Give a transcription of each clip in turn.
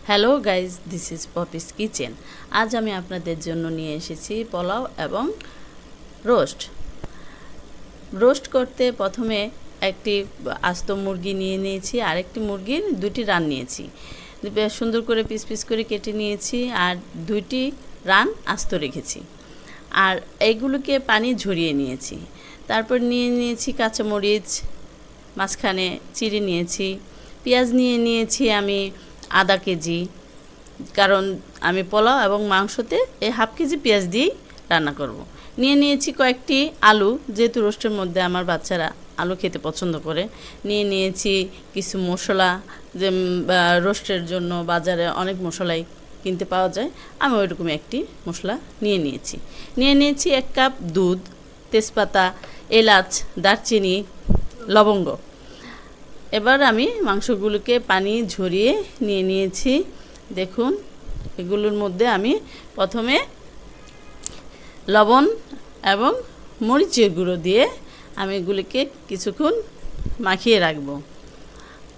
Hello guys, this is Poppy's kitchen. আজ আমি আপনাদের জন্য নিয়ে এসেছি পোলাও এবং রোস্ট। রোস্ট করতে প্রথমে একটি আস্ত মুরগি নিয়ে নিয়েছি, আরেকটি মুরগির দুটি রান নিয়েছি, বেশ সুন্দর করে পিস পিস করে কেটে নিয়েছি, আর দুইটি রান আস্ত রেখেছি। আর এইগুলোকে পানি ঝরিয়ে নিয়েছি। তারপর নিয়ে নিয়েছি কাঁচামরিচ, মাঝখানে চিড়ে নিয়েছি, পেঁয়াজ নিয়ে নিয়েছি আমি আধা কেজি, কারণ আমি পোলাও এবং মাংসতে এই হাফ কেজি পেঁয়াজ দিয়েই রান্না করব। নিয়ে নিয়েছি কয়েকটি আলু, যেহেতু রোস্টের মধ্যে আমার বাচ্চারা আলু খেতে পছন্দ করে। নিয়ে নিয়েছি কিছু মশলা, যে রোস্টের জন্য বাজারে অনেক মশলাই কিনতে পাওয়া যায়, আমি ওইরকম একটি মশলা নিয়ে নিয়েছি। নিয়ে নিয়েছি 1 কাপ দুধ, তেজপাতা, এলাচ, দারচিনি, লবঙ্গ। এবার আমি মাংসগুলোকে পানি ঝরিয়ে নিয়ে নিয়েছি। দেখুন, এগুলোর মধ্যে আমি প্রথমে লবণ এবং মরিচের গুঁড়ো দিয়ে আমি এগুলিকে কিছুক্ষণ মাখিয়ে রাখব।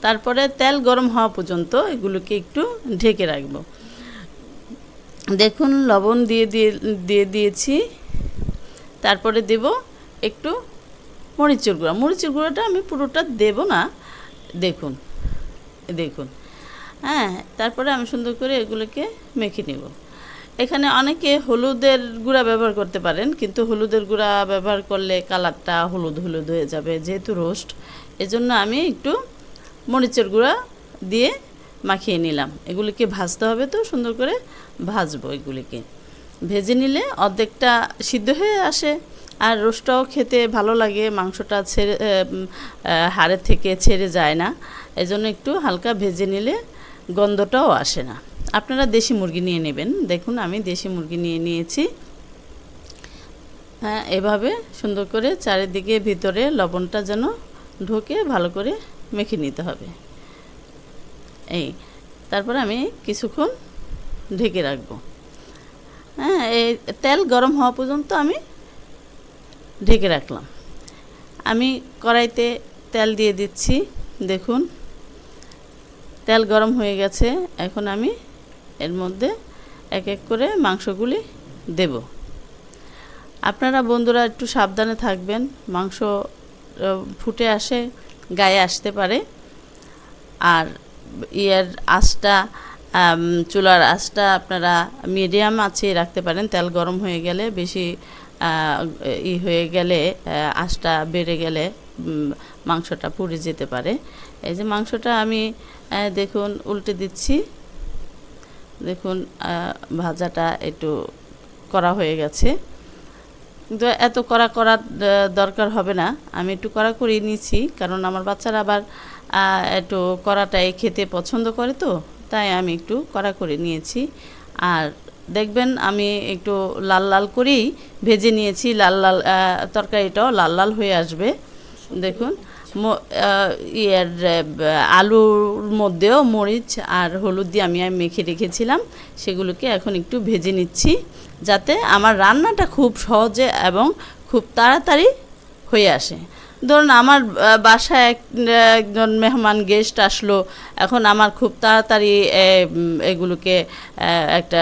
তারপরে তেল গরম হওয়া পর্যন্ত এগুলোকে একটু ঢেকে রাখব। দেখুন, লবণ দিয়ে দিয়েছি। তারপরে দেব একটু মরিচের গুঁড়া। মরিচের গুঁড়োটা আমি পুরোটা দেব না, দেখুন দেখুন হ্যাঁ। তারপরে আমি সুন্দর করে এগুলোকে মেখে নেব। এখানে অনেকে হলুদের গুঁড়া ব্যবহার করতে পারেন, কিন্তু হলুদের গুঁড়া ব্যবহার করলে কালারটা হলুদ হলুদ হয়ে যাবে, যেহেতু রোস্ট। এজন্য আমি একটু মরিচের গুঁড়া দিয়ে মাখিয়ে নিলাম। এগুলিকে ভাজতে হবে, তো সুন্দর করে ভাজবো। এগুলিকে ভেজে নিলে অর্ধেকটা সিদ্ধ হয়ে আসে, আর রোস্টটাও খেতে ভালো লাগে, মাংসটা হাড়ের থেকে ছেড়ে যায় না। এজন্য একটু হালকা ভেজে নিলে গন্ধটাও আসে না। আপনারা দেশি মুরগি নিয়ে নেবেন। দেখুন, আমি দেশি মুরগি নিয়ে নিয়েছি। হ্যাঁ, এভাবে সুন্দর করে চারিদিকে ভিতরে লবণটা যেন ঢোকে ভালো করে মেখে নিতে হবে। এই তারপরে আমি কিছুক্ষণ ঢেকে রাখবো। হ্যাঁ, এই তেল গরম হওয়া পর্যন্ত আমি ঢেকে রাখলাম। আমি কড়াইতে তেল দিয়ে দিচ্ছি। দেখুন, তেল গরম হয়ে গেছে। এখন আমি এর মধ্যে এক এক করে মাংসগুলি দেব। আপনারা বন্ধুরা একটু সাবধানে থাকবেন, মাংস ফুটে আসে, গায়ে আসতে পারে। আর আঁচটা, চুলার আঁচটা আপনারা মিডিয়াম আঁচে রাখতে পারেন। তেল গরম হয়ে গেলে, বেশি হয়ে গেলে, আঁচটা বেড়ে গেলে মাংসটা পুড়ে যেতে পারে। এই যে মাংসটা আমি দেখুন উল্টে দিচ্ছি। দেখুন, ভাজাটা একটু কড়া হয়ে গেছে, কিন্তু এত করার দরকার হবে না। আমি একটু কড়া করে নিয়েছি, কারণ আমার বাচ্চারা আবার একটু কড়াটাই খেতে পছন্দ করে, তো তাই আমি একটু কড়া করে নিয়েছি। আর দেখবেন আমি একটু লাল লাল করেই ভেজে নিয়েছি। লাল লাল তরকারিটাও লাল লাল হয়ে আসবে। দেখুন, আলুর মধ্যেও মরিচ আর হলুদ দিয়ে আমি মেখে রেখেছিলাম, সেগুলোকে এখন একটু ভেজে নিচ্ছি, যাতে আমার রান্নাটা খুব সহজে এবং খুব তাড়াতাড়ি হয়ে আসে। ধরুন, আমার বাসায় একজন মেহমান গেস্ট আসলো, এখন আমার খুব তাড়াতাড়ি এগুলোকে একটা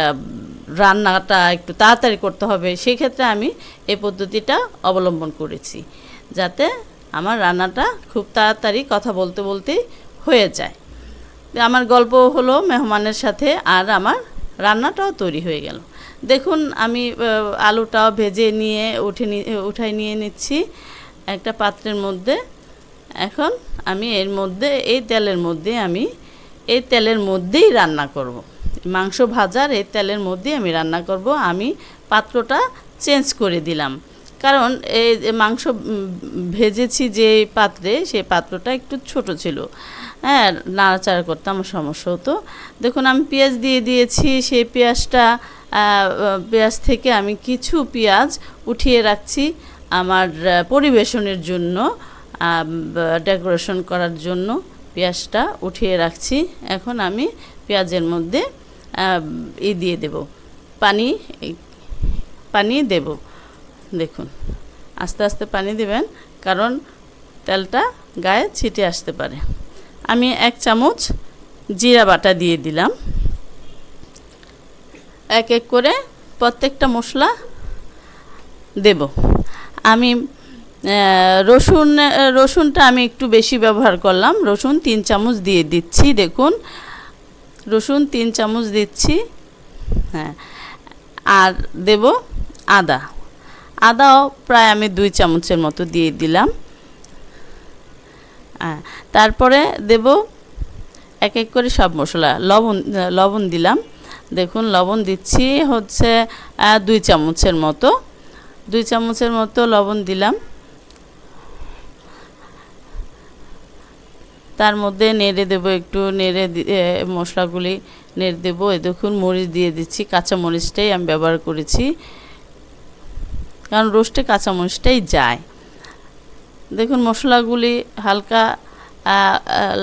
রান্নাটা একটু তাড়াতাড়ি করতে হবে। সেক্ষেত্রে আমি এই পদ্ধতিটা অবলম্বন করেছি, যাতে আমার রান্নাটা খুব তাড়াতাড়ি কথা বলতে বলতেই হয়ে যায়। আমার গল্প হলো মেহমানের সাথে, আর আমার রান্নাটাও তৈরি হয়ে গেল। দেখুন, আমি আলুটাও ভেজে নিয়ে উঠাই নিয়ে নিচ্ছি একটা পাত্রের মধ্যে। এখন আমি এর মধ্যে এই তেলের মধ্যেই রান্না করব। মাংস ভাজার এই তেলের মধ্যেই আমি রান্না করব। আমি পাত্রটা চেঞ্জ করে দিলাম, কারণ এই মাংস ভেজেছি যে পাত্রে, সেই পাত্রটা একটু ছোট ছিল। হ্যাঁ, নাড়াচাড়া করতে আমার সমস্যা হতো। দেখুন, আমি পেঁয়াজ দিয়ে দিয়েছি। সেই পেঁয়াজ থেকে আমি কিছু পেঁয়াজ উঠিয়ে রাখছি আমার পরিবেশনের জন্য, ডেকোরেশন করার জন্য পেঁয়াজটা উঠিয়ে রাখছি। এখন আমি পেঁয়াজের মধ্যে দিয়ে দেব, পানি দেব। দেখুন, আস্তে আস্তে পানি দেবেন, কারণ তেলটা গায়ে ছিটে আসতে পারে। আমি 1 চামচ জিরা বাটা দিয়ে দিলাম। এক এক করে প্রত্যেকটা মশলা দেব। আমি রসুনটা আমি একটু বেশি ব্যবহার করলাম, রসুন 3 চামচ দিয়ে দিচ্ছি। দেখুন রসুন 3 চামচ দিচ্ছি। হ্যাঁ, আর দেব আদাও প্রায় আমি 2 চামচের মতো দিয়ে দিলাম। তারপরে দেব এক এক করে সব মশলা। লবণ দিলাম। দেখুন লবণ দিচ্ছি হচ্ছে 2 চামচের মতো, 2 চামচের মতো লবণ দিলাম। তার মধ্যে নেড়ে দেব, একটু নেড়ে মশলাগুলি নেড়ে দেবো। দেখুন মরিচ দিয়ে দিচ্ছি, কাঁচা মরিচটাই আমি ব্যবহার করেছি, কারণ রোস্টে কাঁচা মরিচটাই যায়। দেখুন মশলাগুলি হালকা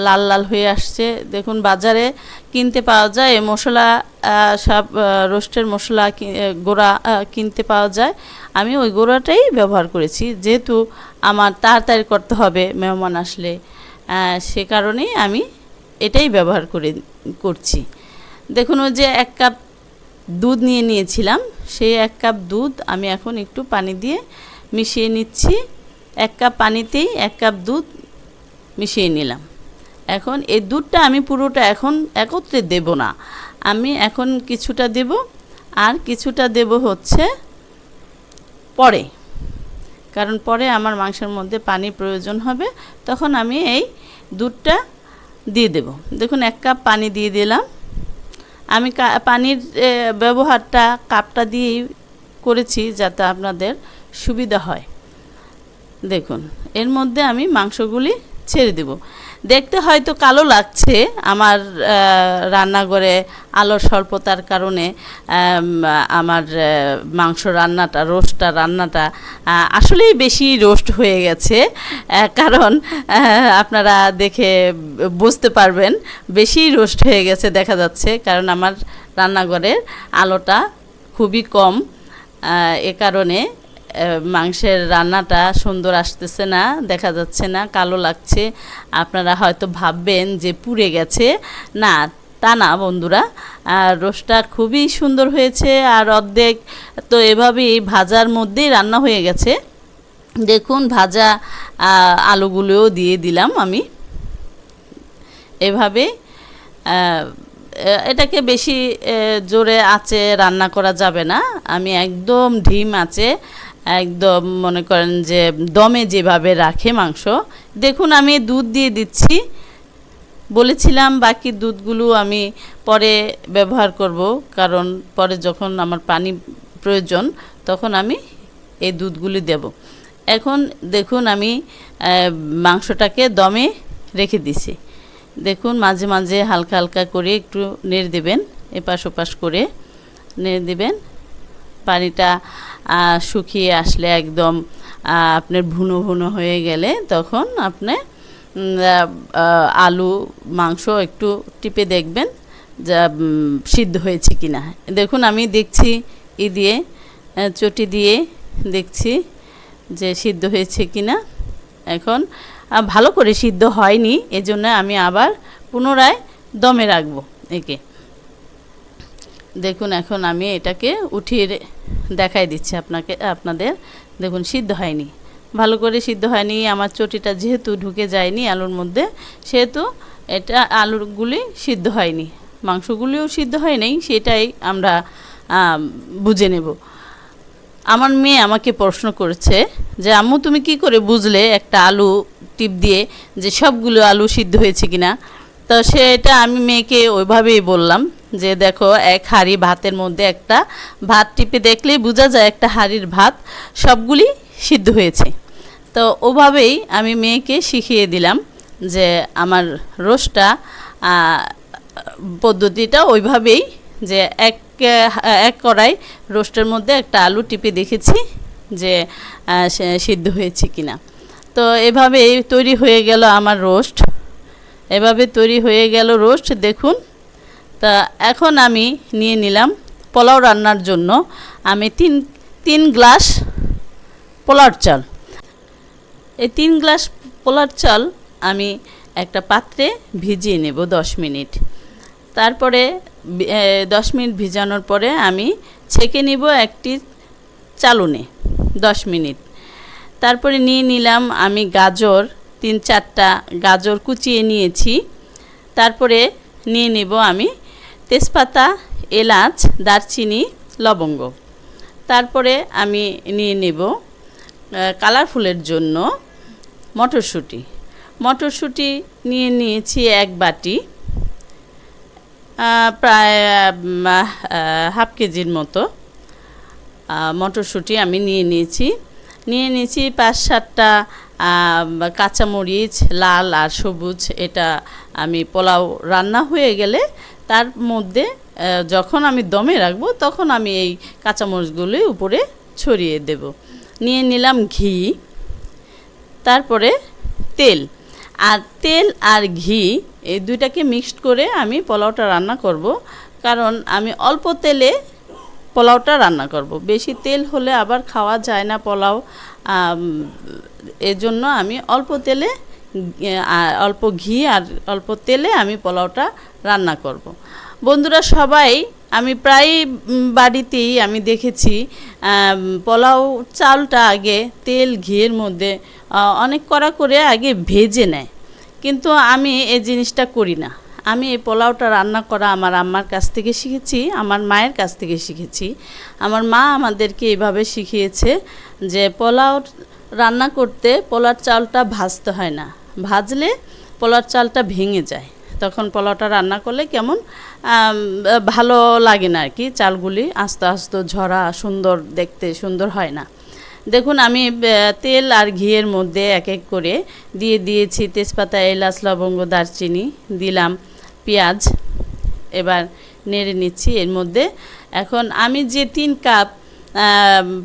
লাল লাল হয়ে আসছে। দেখুন বাজারে কিনতে পাওয়া যায় এই মশলা, সব রোস্টের মশলা গুঁড়া কিনতে পাওয়া যায়। আমি ওই গুঁড়াটাই ব্যবহার করেছি, যেহেতু আমার তাড়াতাড়ি করতে হবে মেহমান আসলে, সে কারণেই আমি এটাই ব্যবহার করছি। দেখুন ওই যে 1 কাপ দুধ নিয়েছিলাম, সেই 1 কাপ দুধ আমি এখন একটু পানি দিয়ে মিশিয়ে নিচ্ছি। 1 কাপ পানিতেই 1 কাপ দুধ মিশিয়ে নিলাম। এখন এই দুধটা আমি পুরোটা এখন একত্রে দেব না, আমি এখন কিছুটা দেব আর কিছুটা দেব হচ্ছে পরে, কারণ পরে আমার মাংসের মধ্যে পানি প্রয়োজন হবে, তখন আমি এই দুধটা দিয়ে দেব। দেখুন 1 কাপ পানি দিয়ে দিলাম। আমি পানির ব্যবহারটা কাপটা দিয়েই করেছি যাতে আপনাদের সুবিধা হয়। দেখুন এর মধ্যে আমি মাংসগুলি ছেড়ে দেব। দেখতে হয়তো কালো লাগছে, আমার রান্নাঘরে আলোর স্বল্পতার কারণে আমার মাংস রান্নাটা, রান্নাটা আসলেই বেশি রোস্ট হয়ে গেছে, কারণ আপনারা দেখে বুঝতে পারবেন বেশি রোস্ট হয়ে গেছে দেখা যাচ্ছে, কারণ আমার রান্নাঘরের আলোটা খুবই কম, এ কারণে মাংসের রান্নাটা সুন্দর আসতেছে না, দেখা যাচ্ছে না, কালো লাগছে। আপনারা হয়তো ভাববেন যে পুড়ে গেছে, না তা না বন্ধুরা, রোস্টটা খুবই সুন্দর হয়েছে। আর অর্ধেক তো এভাবেই ভাজার মধ্যেই রান্না হয়ে গেছে। দেখুন ভাজা আলুগুলোও দিয়ে দিলাম আমি এভাবে। এটাকে বেশি জোরে আঁচে রান্না করা যাবে না, আমি একদম ধিম আঁচে, একদম মনে করেন যে দমে যেভাবে রাখে মাংস। দেখুন আমি দুধ দিয়ে দিচ্ছি, বলেছিলাম বাকি দুধগুলো আমি পরে ব্যবহার করব, কারণ পরে যখন আমার পানি প্রয়োজন তখন আমি এই দুধগুলি দেব। এখন দেখুন আমি মাংসটাকে দমে রেখে দিছি। দেখুন মাঝে মাঝে হালকা হালকা করে একটু নেড়ে দেবেন, এপাশ ওপাশ করে নেড়ে দেবেন। পানিটা শুকিয়ে আসলে একদম আপনার ভুনো ভুনো হয়ে গেলে তখন আপনি আলু মাংস একটু টিপে দেখবেন যা সিদ্ধ হয়েছে কিনা। দেখুন আমি দেখছি দিয়ে চটি দিয়ে দেখছি যে সিদ্ধ হয়েছে কিনা। এখন ভালো করে সিদ্ধ হয়নি, এজন্য আমি আবার পুনরায় দমে রাখবো একে। দেখুন এখন আমি এটাকে উঠিয়ে দেখাই দিচ্ছি আপনাদের। দেখুন সিদ্ধ হয়নি, ভালো করে সিদ্ধ হয়নি, আমার চটিটা যেহেতু ঢুকে যায়নি আলুর মধ্যে, সেহেতু এটা আলুগুলি সিদ্ধ হয়নি, মাংসগুলিও সিদ্ধ হয় নাই, সেটাই আমরা বুঝে নেব। আমার মেয়ে আমাকে প্রশ্ন করেছে যে আম্মু তুমি কি করে বুঝলে একটা আলু টিপ দিয়ে যে সবগুলো আলু সিদ্ধ হয়েছে কিনা। তো সেটা আমি মেয়েকে ওইভাবেই বললাম যে দেখো এক হাঁড়ি ভাতের মধ্যে একটা ভাত টিপে দেখলেই বোঝা যায় একটা হাঁড়ির ভাত সবগুলি সিদ্ধ হয়েছে। তো ওভাবেই আমি মেয়েকে শিখিয়ে দিলাম যে আমার রোস্টটা পদ্ধতিটা ওইভাবেই, যে এক কড়াই রোস্টের মধ্যে একটা আলু টিপে দেখেছি যে সিদ্ধ হয়েছে কিনা। তো এভাবেই তৈরি হয়ে গেল আমার রোস্ট, এভাবে তৈরি হয়ে গেল রোস্ট। দেখুন তা এখন আমি নিয়ে নিলাম পোলাও রান্নার জন্য আমি তিন গ্লাস পোলাওর চাল। এই 3 গ্লাস পোলাওর চাল আমি একটা পাত্রে ভিজিয়ে নেব 10 মিনিট। তারপরে 10 মিনিট ভিজানোর পরে আমি ছেঁকে নিব একটি চালুনে 10 মিনিট। তারপরে নিয়ে নিলাম আমি গাজর, 3-4টা গাজর কুচিয়ে নিয়েছি। তারপরে নিয়ে নেব আমি তেজপাতা, এলাচ, দারচিনি, লবঙ্গ। তারপরে আমি নিয়ে নেব কালারফুলের জন্য মটরশুঁটি। মটরশুঁটি নিয়ে নিয়েছি 1 বাটি, প্রায় হাফ কেজির মতো মটরশুঁটি আমি নিয়ে নিয়েছি। 5-7টা কাঁচামরিচ, লাল আর সবুজ। এটা আমি পোলাও রান্না হয়ে গেলে তার মধ্যে যখন আমি দমে রাখবো তখন আমি এই কাঁচামরিচগুলি উপরে ছড়িয়ে দেব। নিয়ে নিলাম ঘি, তারপরে তেল। তেল আর ঘি এই দুইটাকে মিক্সড করে আমি পোলাওটা রান্না করব, কারণ আমি অল্প তেলে পোলাওটা রান্না করব। বেশি তেল হলে আবার খাওয়া যায় না পোলাও, এজন্য আমি অল্প তেলে, অল্প ঘি আর অল্প তেলে আমি পোলাওটা রান্না করব। বন্ধুরা সবাই, আমি প্রায় বাড়িতেই আমি দেখেছি পোলাও চালটা আগে তেল ঘিয়ের মধ্যে অনেক কড়া করে আগে ভেজে নেয়, কিন্তু আমি এই জিনিসটা করি না। আমি এই পোলাওটা রান্না করা আমার আম্মার কাছ থেকে শিখেছি, আমার মায়ের কাছ থেকে শিখেছি। আমার মা আমাদেরকে এইভাবে শিখিয়েছে যে পোলাও রান্না করতে পোলার চালটা ভাজতে হয় না, ভাজলে পোলার চালটা ভেঙে যায়, তখন পোলাওটা রান্না করলে কেমন ভালো লাগে না আর কি। চালগুলি আস্তে আস্তে ঝরা, সুন্দর দেখতে সুন্দর হয় না। দেখুন আমি তেল আর ঘিয়ের মধ্যে এক এক করে দিয়ে দিয়েছি তেজপাতা, এলাচ, লবঙ্গ, দারচিনি, দিলাম পেঁয়াজ। এবার নেড়ে নিচ্ছি এর মধ্যে। এখন আমি যে 3 কাপ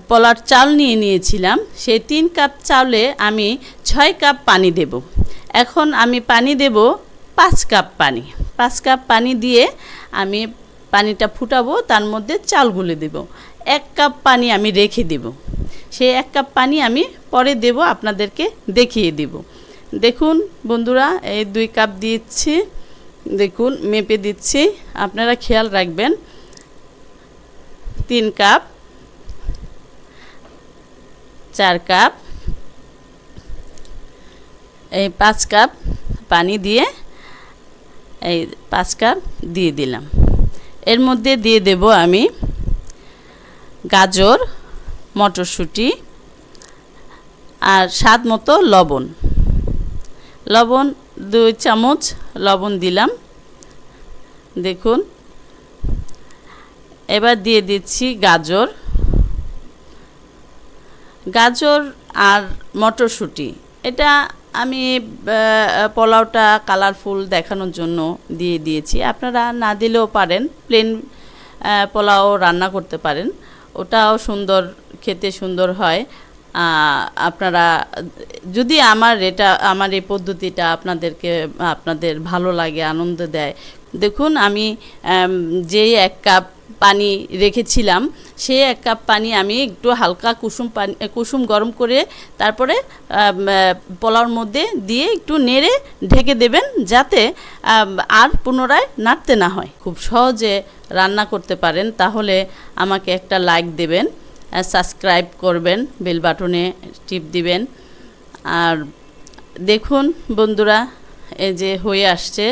পোলার চাল নিয়েছিলাম, সেই 3 কাপ চালে আমি 6 কাপ পানি দেব। এখন আমি পানি দেব 5 কাপ পানি। 5 কাপ পানি দিয়ে আমি পানিটা ফুটাবো, তার মধ্যে চালগুলো দেব। 1 কাপ পানি আমি রেখে দেব, সেই 1 কাপ পানি আমি পরে দেব, আপনাদেরকে দেখিয়ে দেব। দেখুন বন্ধুরা, এই 2 কাপ দিচ্ছি, দেখুন মেপে দিচ্ছি, আপনারা খেয়াল রাখবেন। 3 কাপ, 4 কাপ, এই 5 কাপ পানি দিয়ে এই 5 কাপ দিয়ে দিলাম। এর মধ্যে দিয়ে দেব আমি গাজর, মটরশুঁটি আর স্বাদ মতো লবণ। 2 চামচ লবণ দিলাম। দেখুন এবার দিয়ে দিচ্ছি গাজর আর মটরশুঁটি। এটা আমি পোলাওটা কালারফুল দেখানোর জন্য দিয়ে দিয়েছি, আপনারা না দিলেও পারেন, প্লেন পোলাও রান্না করতে পারেন, ওটাও সুন্দর, খেতে সুন্দর হয়। আপনারা যদি আমার এই পদ্ধতিটা আপনাদের ভালো লাগে, আনন্দ দেয়। দেখুন আমি যেই 1 কাপ পানি রেখেছিলাম, সেই 1 কাপ পানি আমি একটু হালকা কুসুম গরম করে তারপরে পোলাওর মধ্যে দিয়ে একটু নেড়ে ঢেকে দেবেন, যাতে আর পুনরায় নাড়তে না হয়। খুব সহজে রান্না করতে পারেন। তাহলে আমাকে একটা লাইক দেবেন, সাবস্ক্রাইব করবেন, বেল বাটনে টিপ দিবেন। আর দেখুন বন্ধুরা, এই যে হয়ে আসছে,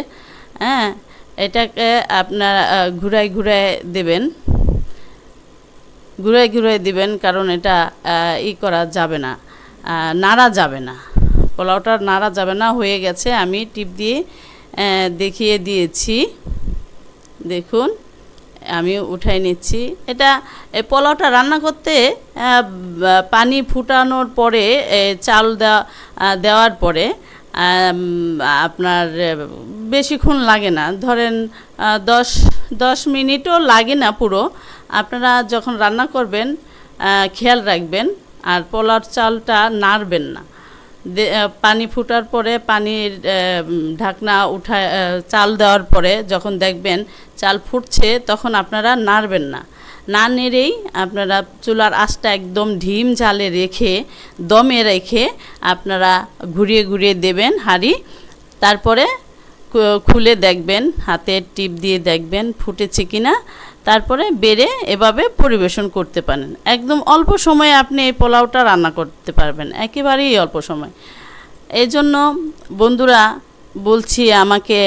হ্যাঁ, এটাকে আপনারা ঘুরায় দেবেন, কারণ এটা করা যাবে না, নাড়া যাবে না, পোলাওটা নাড়া যাবে না। হয়ে গেছে, আমি টিপ দিয়ে দেখিয়ে দিয়েছি। দেখুন আমি উঠাই নিচ্ছি। এটা পোলাওটা রান্না করতে পানি ফুটানোর পরে, চাল দেওয়ার পরে আপনার বেশিক্ষণ লাগে না, ধরেন 10 মিনিটও লাগে না পুরো। আপনারা যখন রান্না করবেন খেয়াল রাখবেন, আর পোলাওর চালটা নাড়বেন না। পানি ফুটার পরে, পানির ঢাকনা উঠায় চাল দেওয়ার পরে যখন দেখবেন চাল ফুটছে, তখন আপনারা নাড়বেন না। না নেড়েই আপনারা চুলার আঁচটা একদম ঢিম জালে রেখে, দমে রেখে আপনারা ঘুরিয়ে দেবেন হাঁড়ি। তারপরে খুলে দেখবেন, হাতের টিপ দিয়ে দেখবেন ফুটেছে কিনা, তারপরে বেড়ে এভাবে পরিবেশন করতে পারেন। একদম অল্প সময়ে আপনি এই পোলাওটা রান্না করতে পারবেন, একেবারেই অল্প সময়। এই জন্য বন্ধুরা বলছি, আমাকে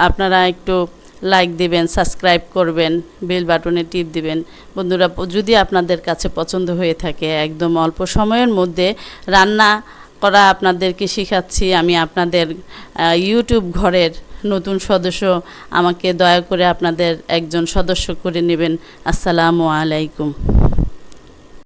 আপনারা একটু লাইক দিবেন, সাবস্ক্রাইব করবেন, বেল বাটনে টিপ দিবেন। বন্ধুরা, যদি আপনাদের কাছে পছন্দ হয়ে থাকে, একদম অল্প সময়ের মধ্যে রান্না করা আপনাদেরকে শেখাচ্ছি আমি, আপনাদের ইউটিউব ঘরের নতুন সদস্য। আমাকে দয়া করে আপনাদের একজন সদস্য করে নেবেন। আসসালামু আলাইকুম।